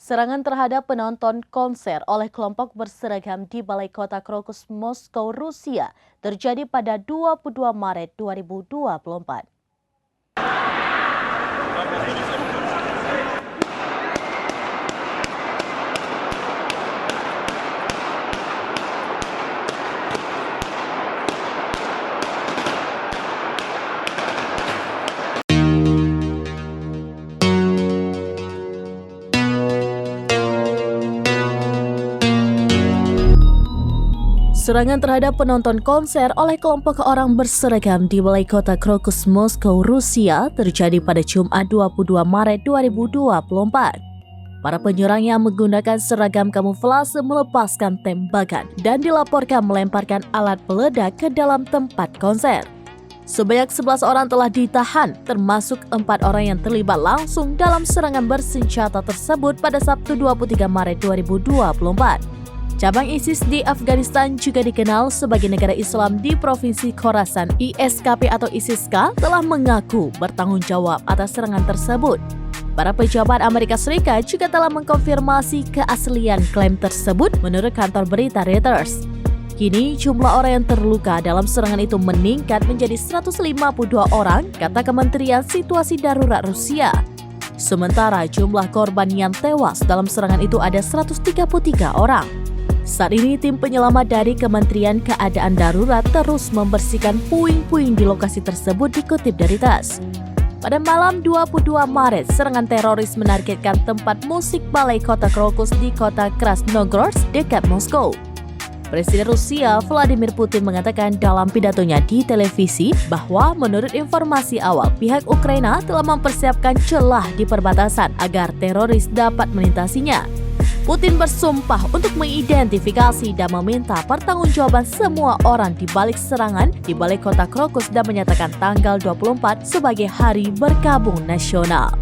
Serangan terhadap penonton konser oleh kelompok berseragam di Balai Kota Krokus, Moskow, Rusia terjadi pada 22 Maret 2024. Serangan terhadap penonton konser oleh kelompok orang berseragam di Balai Kota Krokus, Moskow, Rusia terjadi pada Jumat 22 Maret 2024. Para penyerang yang menggunakan seragam kamuflase melepaskan tembakan dan dilaporkan melemparkan alat peledak ke dalam tempat konser. Sebanyak 11 orang telah ditahan, termasuk 4 orang yang terlibat langsung dalam serangan bersenjata tersebut pada Sabtu 23 Maret 2024. Cabang ISIS di Afghanistan juga dikenal sebagai negara Islam di Provinsi Khorasan. ISKP atau ISIS-K telah mengaku bertanggung jawab atas serangan tersebut. Para pejabat Amerika Serikat juga telah mengkonfirmasi keaslian klaim tersebut menurut kantor berita Reuters. Kini jumlah orang yang terluka dalam serangan itu meningkat menjadi 152 orang, kata Kementerian Situasi Darurat Rusia. Sementara jumlah korban yang tewas dalam serangan itu ada 133 orang. Saat ini tim penyelamat dari Kementerian Keadaan Darurat terus membersihkan puing-puing di lokasi tersebut, dikutip dari TASS. Pada malam 22 Maret, serangan teroris menargetkan tempat musik Balai Kota Krokus di kota Krasnogorsk dekat Moskow. Presiden Rusia Vladimir Putin mengatakan dalam pidatonya di televisi bahwa menurut informasi awal pihak Ukraina telah mempersiapkan celah di perbatasan agar teroris dapat melintasinya. Putin bersumpah untuk mengidentifikasi dan meminta pertanggungjawaban semua orang di balik serangan di Balai Kota Krokus dan menyatakan tanggal 24 sebagai Hari Berkabung Nasional.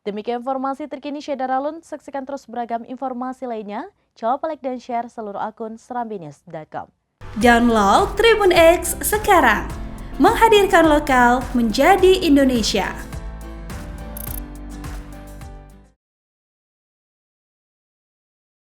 Demikian informasi terkini Syedaralun. Saksikan terus beragam informasi lainnya. Coba like dan share seluruh akun serambinews.com. Download Tribun X sekarang. Menghadirkan lokal menjadi Indonesia.